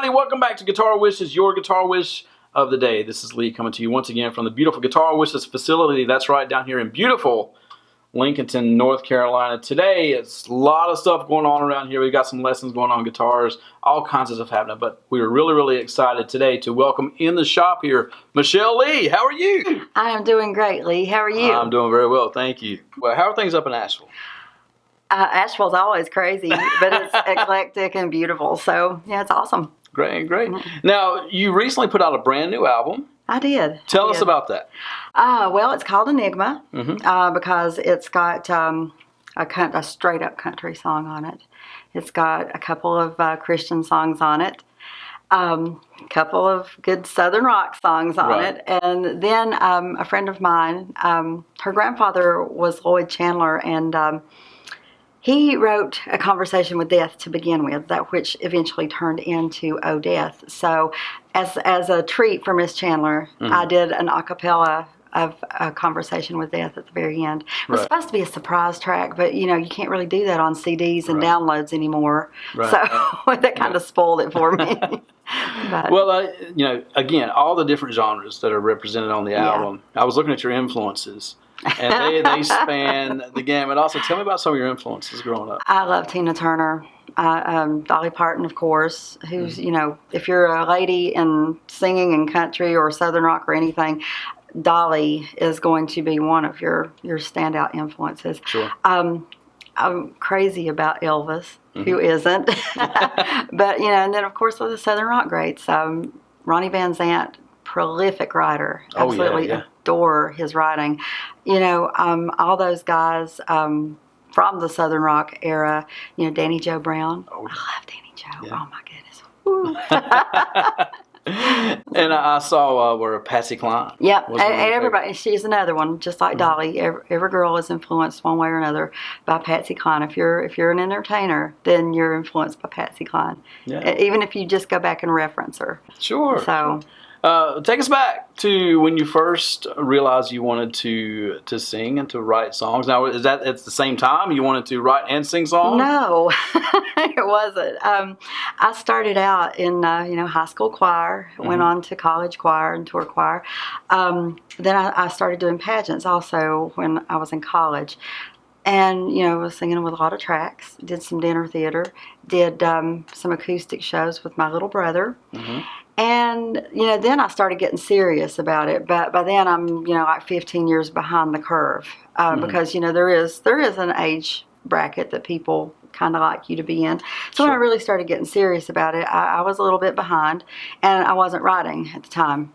everybody. Welcome back to Guitar Wishes, your guitar wish of the day. This is Leigh coming to you once again from the beautiful Guitar Wishes facility. That's right, down here in beautiful Lincolnton, North Carolina. Today, it's a lot of stuff going on around here. We've got some lessons going on guitars, all kinds of stuff happening. But we are really, really excited today to welcome in the shop here, Michelle Leigh. How are you? I am doing great, Leigh. How are you? I'm doing very well, thank you. Well, how are things up in Asheville? Asheville's always crazy, but it's eclectic and beautiful. So, yeah, it's awesome. Great, great. Now, you recently put out a brand new album. I did. Tell us about that. Well, it's called Enigma because it's got a straight-up country song on it. It's got a couple of Christian songs on it, a couple of good Southern rock songs on it, and then a friend of mine, her grandfather was Lloyd Chandler, and he wrote A Conversation with Death to begin with, that which eventually turned into Oh Death. So as a treat for Miss Chandler, I did an a cappella of A Conversation with Death at the very end. It was supposed to be a surprise track, but you can't really do that on CDs and downloads anymore. So that kind of spoiled it for me. But, well, again, all the different genres that are represented on the album, I was looking at your influences. And they span the gamut. Also, tell me about some of your influences growing up. I love Tina Turner, Dolly Parton, of course, who's, if you're a lady in singing in country or Southern rock or anything, Dolly is going to be one of your standout influences. Sure. I'm crazy about Elvis, who isn't? But, and then, of course, with the Southern rock greats, Ronnie Van Zant, prolific writer. Absolutely adore his writing. All those guys from the Southern rock era, Danny Joe Brown. I love Danny Joe. Yeah. Oh, my goodness. And I saw where Patsy Cline. Yep, and everybody. She's another one, just like Dolly. Every girl is influenced one way or another by Patsy Cline. If you're an entertainer, then you're influenced by Patsy Cline. Yeah. Even if you just go back and reference her. Sure. So. Take us back to when you first realized you wanted to sing and to write songs. Now, is that at the same time you wanted to write and sing songs? No, it wasn't. I started out in high school choir, went on to college choir and tour choir. Then I started doing pageants also when I was in college. And, was singing with a lot of tracks, did some dinner theater, did some acoustic shows with my little brother. And, then I started getting serious about it. But by then I'm, like 15 years behind the curve because, there is an age bracket that people kind of like you to be in. So when I really started getting serious about it, I was a little bit behind and I wasn't writing at the time.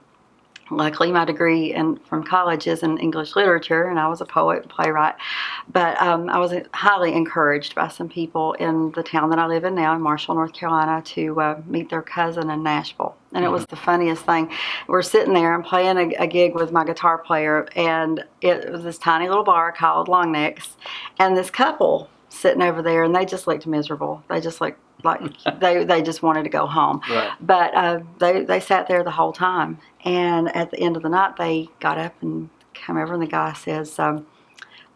Luckily, my degree from college is in English literature, and I was a poet and playwright. But I was highly encouraged by some people in the town that I live in now, in Marshall, North Carolina, to meet their cousin in Nashville. And it was the funniest thing. We're sitting there, I'm playing a gig with my guitar player, and it was this tiny little bar called Long Necks, and this couple sitting over there, and they just looked miserable. They just looked like they just wanted to go home. Right. But they sat there the whole time. And at the end of the night, they got up and came over, and the guy says,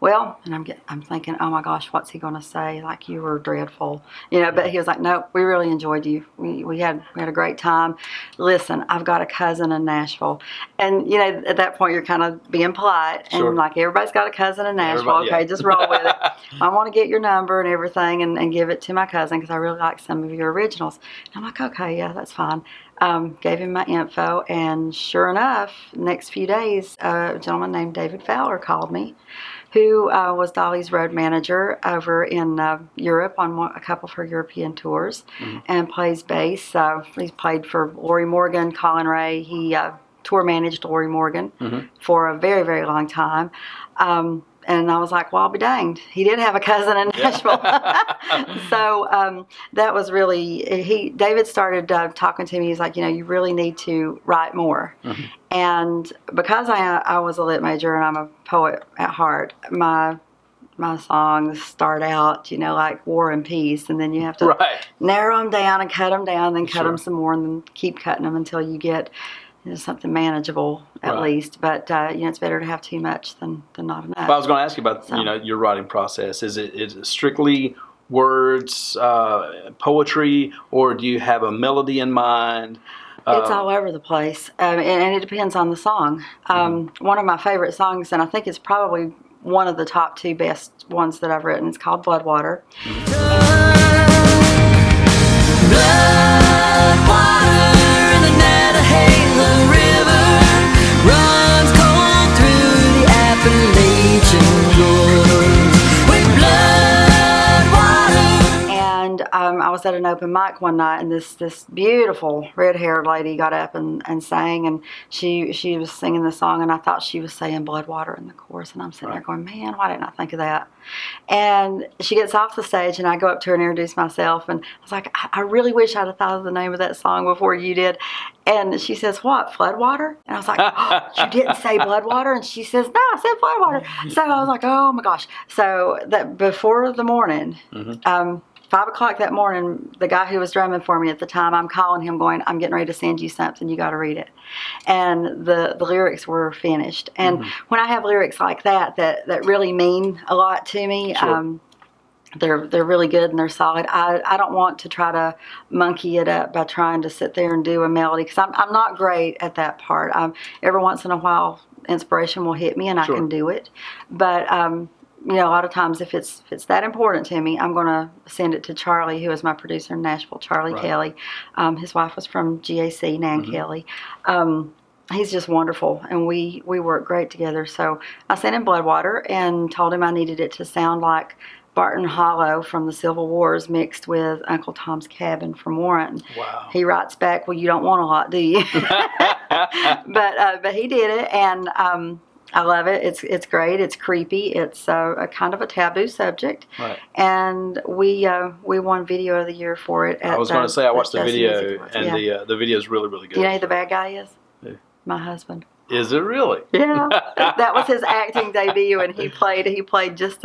well, and I'm thinking, oh my gosh, what's he going to say? Like, you were dreadful, But he was like, no, we really enjoyed you. We had a great time. Listen, I've got a cousin in Nashville, and at that point you're kind of being polite, and like everybody's got a cousin in Nashville. Okay, just roll with it. I want to get your number and everything, and give it to my cousin because I really like some of your originals. And I'm like, okay, yeah, that's fine. Gave him my info, and sure enough, next few days, a gentleman named David Fowler called me, who was Dolly's road manager over in Europe on a couple of her European tours, and plays bass. He's played for Lori Morgan, Colin Ray. He tour managed Lori Morgan for a very, very long time. And I was like, well, I'll be danged. He did have a cousin in Nashville. So that was really, David started talking to me. He's like, you really need to write more. And because I was a lit major and I'm a poet at heart, my songs start out, like War and Peace. And then you have to narrow them down and cut them down, then cut them some more, and then keep cutting them until you get something manageable at least. But it's better to have too much than not enough. Well, I was going to ask you about your writing process. Is it strictly words, poetry, or do you have a melody in mind? It's all over the place, and it depends on the song. One of my favorite songs, and I think it's probably one of the top 2 best ones that I've written, it's called Bloodwater. I was at an open mic one night, and this beautiful red-haired lady got up and sang, and she was singing the song, and I thought she was saying Bloodwater in the chorus, and I'm sitting there going, man, why didn't I think of that? And she gets off the stage, and I go up to her and introduce myself, and I was like, I really wish I'd have thought of the name of that song before you did. And she says, what, Floodwater? And I was like, oh, you didn't say Bloodwater? And she says, no, I said Floodwater. So I was like, oh my gosh. So that before the morning, 5 o'clock that morning, the guy who was drumming for me at the time, I'm calling him going, I'm getting ready to send you something. You got to read it. And the lyrics were finished. And when I have lyrics like that really mean a lot to me, they're really good and they're solid. I don't want to try to monkey it up by trying to sit there and do a melody, because I'm not great at that part. Every once in a while, inspiration will hit me and I can do it. But a lot of times if it's that important to me, I'm going to send it to Charlie, who is my producer in Nashville, Charlie Kelly. His wife was from GAC, Nan Kelly. He's just wonderful, and we work great together. So I sent him Bloodwater and told him I needed it to sound like Barton Hollow from the Civil Wars mixed with Uncle Tom's Cabin from Warren. Wow. He writes back, well, you don't want a lot, do you? But he did it, and I love it. It's great. It's creepy. It's a kind of a taboo subject. Right. And we won Video of the Year for it. I was going to say, I watched the video, and the video is really, really good. You know who the bad guy is? Who? My husband. Is it really? Yeah. That was his acting debut, and he played just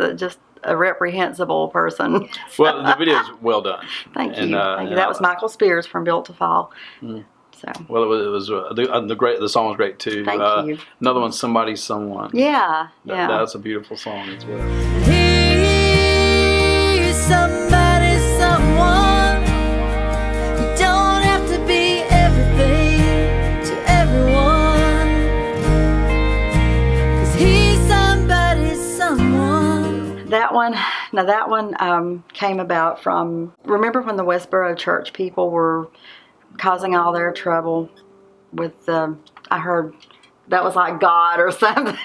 a reprehensible person. So. Well, the video is well done. Thank you. That was Michael Spears from Built to Fall. So. Well, it was the song was great too. Thank you. Another one, Somebody Someone. Yeah, that's a beautiful song as well. He's somebody, someone. You don't have to be everything to everyone, 'cause he's somebody, someone. That one came about from, remember when the Westboro church people were causing all their trouble with I heard that was like God or something.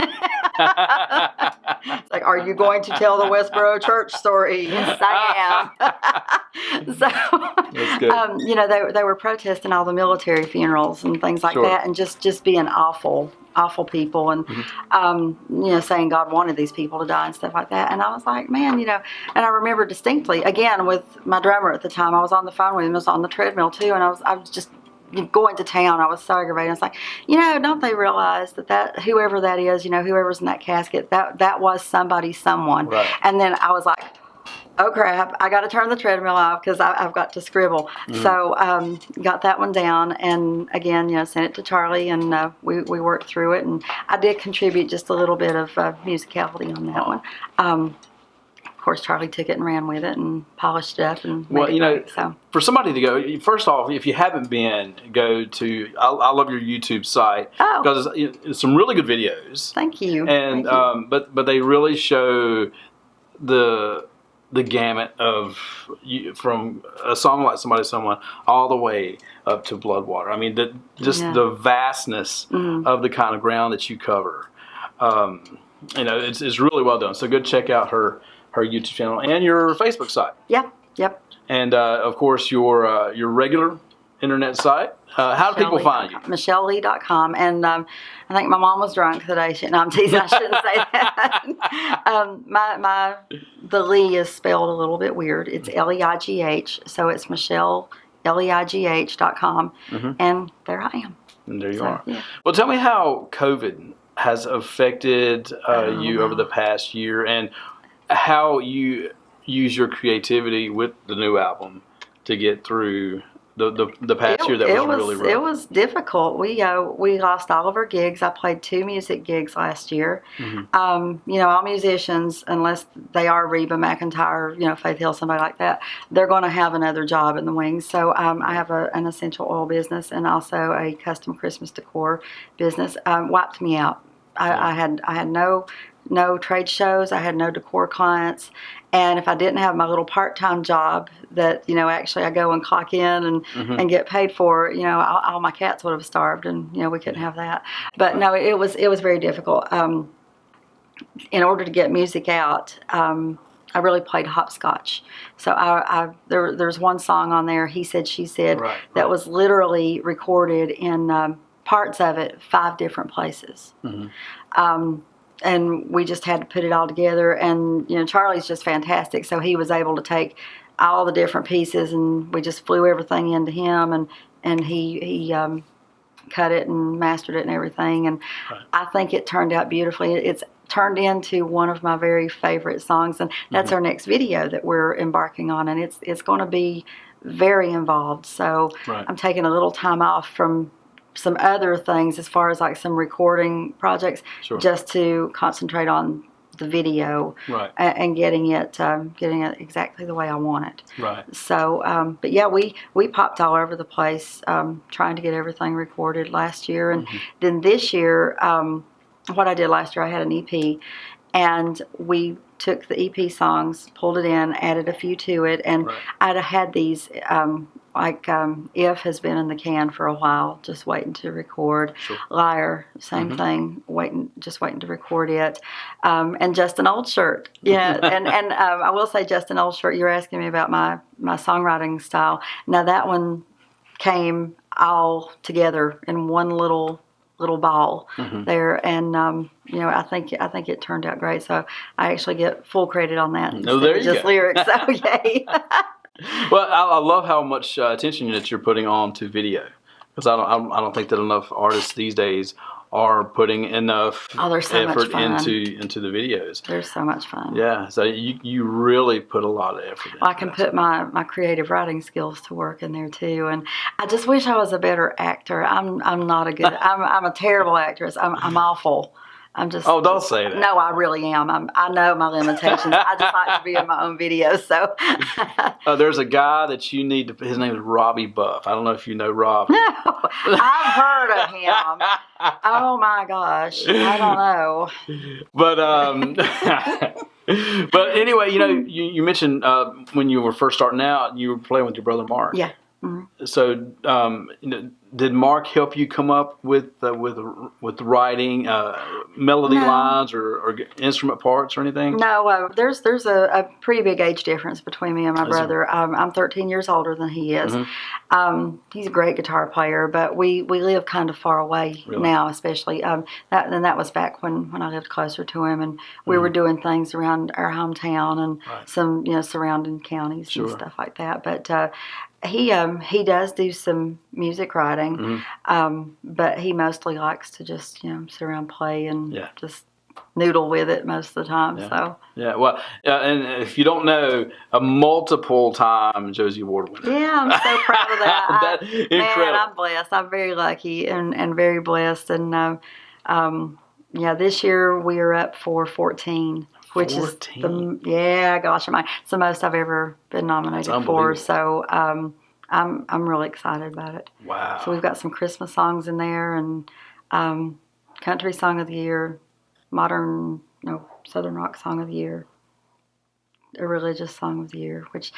It's like, are you going to tell the Westboro church story? Yes, I am. So, that's good. They were protesting all the military funerals and things like that, and just being awful people, and saying God wanted these people to die and stuff like that. And I was like, man, and I remember distinctly, again, with my drummer at the time, I was on the phone with him, I was on the treadmill too, and I was just going to town. I was so aggravated. I was like, don't they realize that whoever that is, whoever's in that casket, that was somebody, someone. Right. And then I was like, oh crap, I got to turn the treadmill off because I've got to scribble. So got that one down, and again, sent it to Charlie, and we worked through it, and I did contribute just a little bit of musicality on that one. Of course, Charlie took it and ran with it and polished it up and made it great, so. For somebody to go, first off, if you haven't been, go to, I love your YouTube site because it's some really good videos. Thank you. And but they really show the gamut of from a song like Somebody Someone all the way up to Bloodwater. I mean, the vastness of the kind of ground that you cover. It's really well done. So go check out her YouTube channel and your Facebook site. Yep. And of course your regular internet site. How do people find you? MichelleLeigh.com. And I think my mom was drunk today. No, I'm teasing. I shouldn't say that. The Leigh is spelled a little bit weird. It's Leigh, so it's Michelle, Leigh.com. And there I am. And there you are. Yeah. Well, tell me how COVID has affected you over the past year, and how you use your creativity with the new album to get through the past year that was really rough? It was difficult. We lost all of our gigs. I played 2 music gigs last year. All musicians, unless they are Reba McEntire, Faith Hill, somebody like that, they're going to have another job in the wings. So I have an essential oil business and also a custom Christmas decor business. Wiped me out. I had no trade shows. I had no decor clients. And if I didn't have my little part-time job that, actually I go and clock in and get paid for, all my cats would have starved, and, we couldn't have that. But no, it was very difficult. In order to get music out, I really played hopscotch. So there's one song on there, He Said, She Said, that was literally recorded in parts of it 5 different places. And we just had to put it all together. And, Charlie's just fantastic. So he was able to take all the different pieces, and we just flew everything into him, and he cut it and mastered it and everything. And I think it turned out beautifully. It's turned into one of my very favorite songs. And that's our next video that we're embarking on. And it's going to be very involved. So I'm taking a little time off from some other things as far as like some recording projects, just to concentrate on the video and getting it exactly the way I want it. So but yeah, we popped all over the place trying to get everything recorded last year. And then this year, what I did last year, I had an EP, and we took the EP songs, pulled it in, added a few to it, and I'd had these If has been in the can for a while, just waiting to record. Liar, same thing, just waiting to record it. And Just an Old Shirt. Yeah, and I will say Just an Old Shirt, you were asking me about my songwriting style. Now that one came all together in one little ball there, and I think it turned out great. So I actually get full credit on that. Oh, there you just go. Lyrics. So yay. Well, I love how much attention that you're putting on to video, because I don't think that enough artists these days are putting enough effort into the videos. They're so much fun. Yeah, so you really put a lot of effort into I can put my creative writing skills to work in there too, and I just wish I was a better actor. I'm not a good. I'm a terrible actress. I'm awful. I'm just. Oh, don't say that. No, I really am. I know my limitations. I just like to be in my own videos. So. There's a guy that you need to. His name is Robbie Buff. I don't know if you know Rob. No, I've heard of him. Oh my gosh, I don't know. But anyway, you mentioned when you were first starting out, you were playing with your brother Mark. Yeah. So, did Mark help you come up with writing melody lines or instrument parts or anything? No, there's a pretty big age difference between me and my brother. I'm 13 years older than he is. He's a great guitar player, but we live kind of far away now, especially. That was back when I lived closer to him, and we were doing things around our hometown and some surrounding counties and stuff like that. But he does do some music writing, but he mostly likes to just sit around, play, and just noodle with it most of the time. So and if you don't know, a multiple time Josie Award winner. Yeah, I'm so proud of that. Incredible. Man, I'm blessed. I'm very lucky and very blessed. And this year we are up for 14. Which 14. Is it's the most I've ever been nominated for. So I'm really excited about it. Wow! So we've got some Christmas songs in there, and country song of the year, Southern rock song of the year, a religious song of the year. Which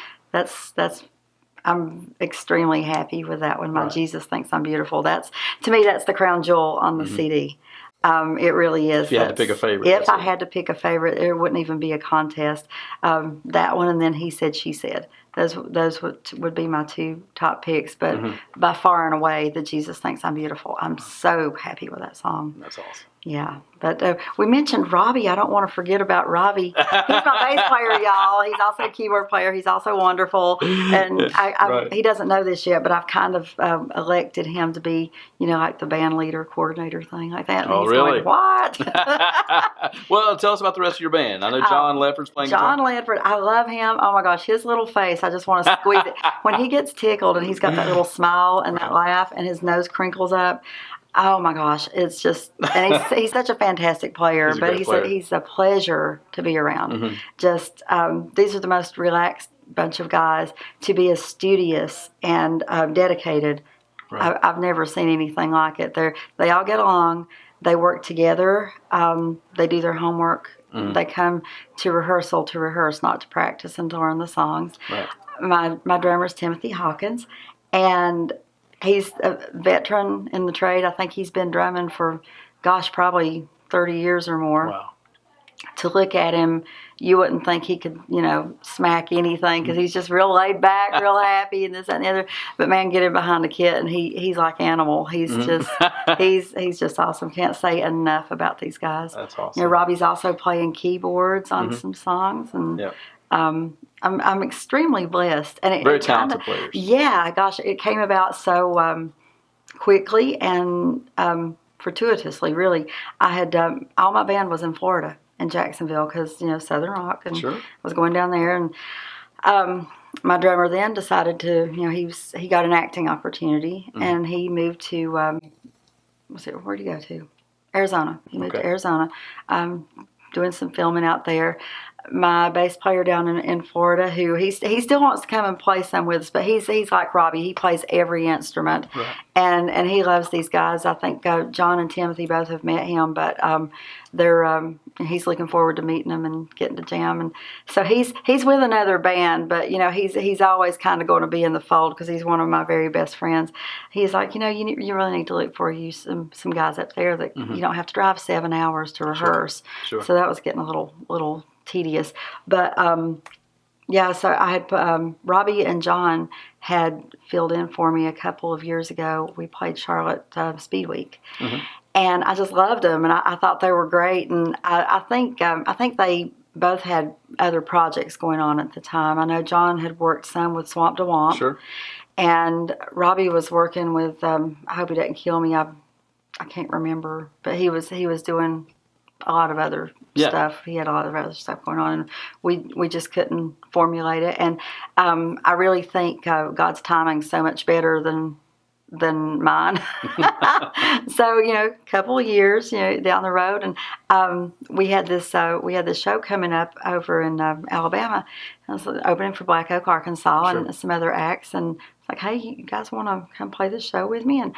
I'm extremely happy with that one. My Jesus Thinks I'm Beautiful. To me that's the crown jewel on the CD. It really is. If you had to pick a favorite. If I had to pick a favorite, it wouldn't even be a contest. That one, and then He Said, She Said. Those would be my 2 top picks. But by far and away, the Jesus Thinks I'm Beautiful. I'm so happy with that song. That's awesome. Yeah, but we mentioned Robbie. I don't want to forget about Robbie. He's my bass player, y'all. He's also a keyboard player. He's also wonderful. And Right. he doesn't know this yet, but I've kind of elected him to be, like the band leader, coordinator thing like that. And Oh, he's really? going, what? Well, tell us about the rest of your band. I know John Ledford's playing John guitar. Ledford, I love him. Oh my gosh, his little face, I just want to squeeze it. When he gets tickled and he's got that little smile and that laugh and his nose crinkles up, oh my gosh, it's just, and he's such a fantastic player, He's a great player. he's a pleasure to be around. Mm-hmm. Just, these are the most relaxed bunch of guys to be as studious and dedicated. Right. I've never seen anything like it. They all get along. They work together. They do their homework. Mm-hmm. They come to rehearsal to rehearse, not to practice and to learn the songs. Right. My drummer is Timothy Hawkins, and he's a veteran in the trade. I think he's been drumming for, probably 30 years or more. Wow. To look at him, you wouldn't think he could, smack anything because he's just real laid back, real happy, and this, that, and the other. But man, get him behind the kit, and he's like animal. He's just he's just awesome. Can't say enough about these guys. That's awesome. Robbie's also playing keyboards on some songs, and I'm extremely blessed. And Very talented players. Yeah, gosh, it came about so quickly and fortuitously. Really, I had all my band was in Florida. In Jacksonville, because Southern Rock, and Sure. I was going down there, and my drummer then decided to, he got an acting opportunity, and he moved to, where'd he go to? Arizona. He moved to Arizona, doing some filming out there. My bass player down in Florida, who he still wants to come and play some with us, but he's like Robbie. He plays every instrument, Right. and he loves these guys. I think John and Timothy both have met him, but he's looking forward to meeting them and getting to jam. And so he's with another band, but he's always kind of going to be in the fold because he's one of my very best friends. He's like, you really need to look for some guys up there that you don't have to drive 7 hours to rehearse. Sure. So that was getting a little tedious, but so I had Robbie and John had filled in for me a couple of years ago. We played Charlotte Speed Week, and I just loved them, and I thought they were great. And I think they both had other projects going on at the time. I know John had worked some with Swamp to Womp, Sure. and Robbie was working with I hope he doesn't kill me. I can't remember, but he was doing a lot of other stuff. He had a lot of other stuff going on, and we just couldn't formulate it. And I really think God's timing's so much better than mine. So a couple of years down the road, and we had this show coming up over in Alabama. I was opening for Black Oak, Arkansas, Sure. and some other acts, and it's like, hey, you guys want to come play this show with me? And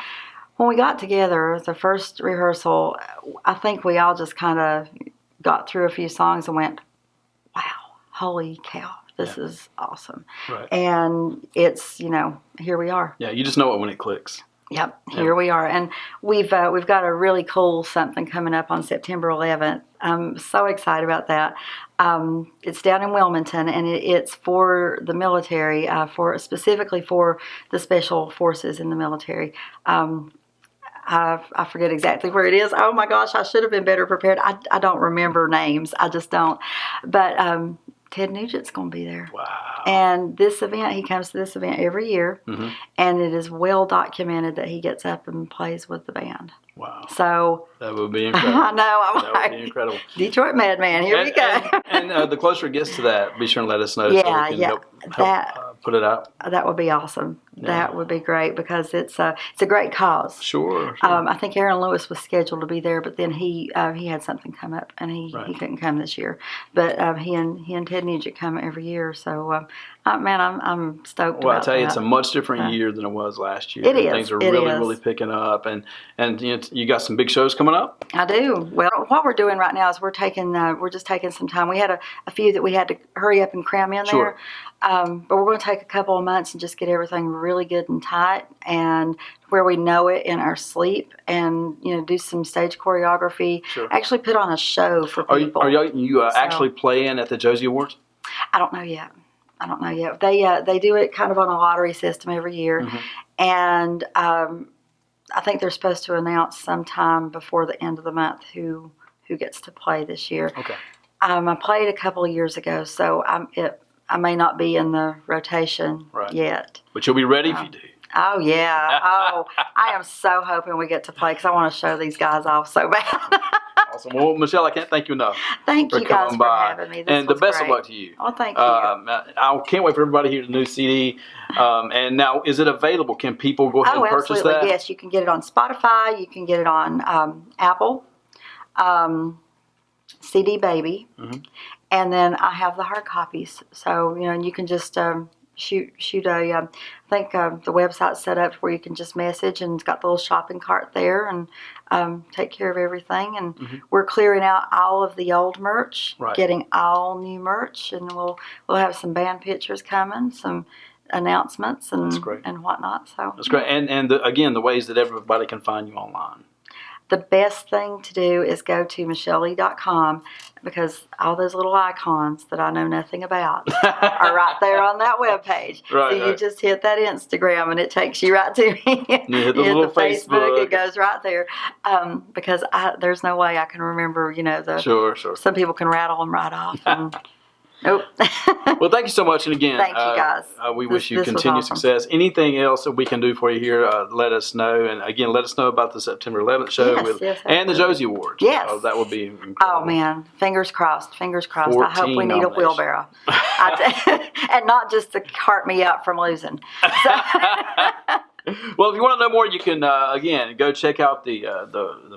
when we got together, the first rehearsal, I think we all just kind of got through a few songs and went, wow, holy cow, this is awesome. Right. And it's, here we are. Yeah, you just know it when it clicks. Yep, here we are. And we've got a really cool something coming up on September 11th. I'm so excited about that. It's down in Wilmington, and it's for the military, specifically for the special forces in the military. I forget exactly where it is. Oh my gosh, I should have been better prepared. I don't remember names. I just don't. But Ted Nugent's going to be there. Wow. And this event, he comes to this event every year, and it is well documented that he gets up and plays with the band. Wow. So that would be incredible. I know. That would be incredible. Detroit Madman, here we go. And the closer it gets to that, be sure and let us know so we can help put it out. That would be awesome. Yeah. That would be great because it's a great cause. Sure. I think Aaron Lewis was scheduled to be there, but then he had something come up and he couldn't come this year. But he and Ted Nugent come every year, so man, I'm stoked. Well, about I tell you, that. it's a much different year than it was last year. It is. Things are It really, is. really picking up, and you got some big shows coming up. I do. Well, what we're doing right now is we're just taking some time. We had a few that we had to hurry up and cram in Sure. there, but we're going to take a couple of months and just get everything really good and tight, and where we know it in our sleep, and do some stage choreography. Sure. Actually, put on a show for people. Are you actually playing at the Josie Awards? I don't know yet. They do it kind of on a lottery system every year, and I think they're supposed to announce sometime before the end of the month who gets to play this year. Okay. I played a couple of years ago, so I may not be in the rotation yet. But you'll be ready if you do. Oh, yeah. Oh, I am so hoping we get to play because I want to show these guys off so bad. Awesome. Well, Michelle, I can't thank you enough. Thank for you guys coming for by. having me. This and the was best great. of luck to you. Oh, thank you. I can't wait for everybody to hear the new CD. And now, is it available? Can people go ahead and purchase absolutely. that? Yes, you can get it on Spotify. You can get it on Apple, CD Baby, and then I have the hard copies. So you can just shoot a. I think the website's set up where you can just message, and it's got the little shopping cart there, and take care of everything. And we're clearing out all of the old merch, getting all new merch, and we'll have some band pictures coming, some announcements and whatnot. So that's great. And again, the ways that everybody can find you online. The best thing to do is go to michelleleigh.com because all those little icons that I know nothing about are right there on that webpage. So you just hit that Instagram and it takes you right to me. You hit the little Facebook. It goes right there. Because there's no way I can remember, Sure. Some people can rattle them right off. And, nope. Well, thank you so much. And again, thank you guys. We wish you continued success. Anything else that we can do for you here, let us know. And again, let us know about the September 11th show and the Josie Awards. Yes. That would be incredible. Oh, man. Fingers crossed. I hope we need a wheelbarrow. And not just to cart me up from losing. So. Well, if you want to know more, you can, again, go check out the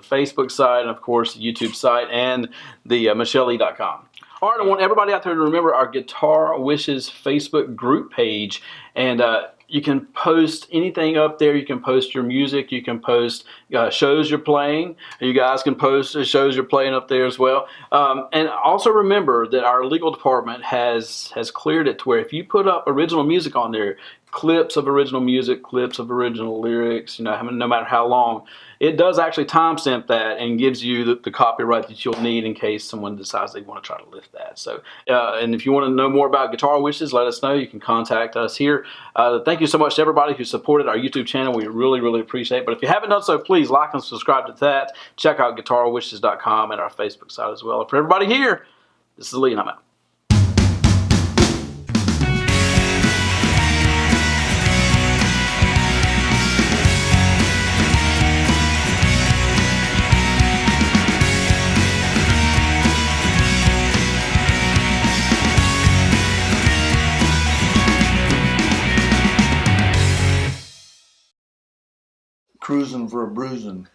Facebook site and, of course, the YouTube site and the michelleleigh.com. All right, I want everybody out there to remember our Guitar Wishes Facebook group page. And you can post anything up there. You can post your music. You can post shows you're playing. You guys can post shows you're playing up there as well. And also remember that our legal department has cleared it to where if you put up original music on there, clips of original music, clips of original lyrics, no matter how long, it does actually timestamp that and gives you the copyright that you'll need in case someone decides they want to try to lift that. So, and if you want to know more about Guitar Wishes, let us know. You can contact us here. Thank you so much to everybody who supported our YouTube channel. We really, really appreciate it. But if you haven't done so, please like and subscribe to that. Check out guitarwishes.com and our Facebook site as well. And for everybody here, this is Leigh and I'm out. Cruising for a bruising.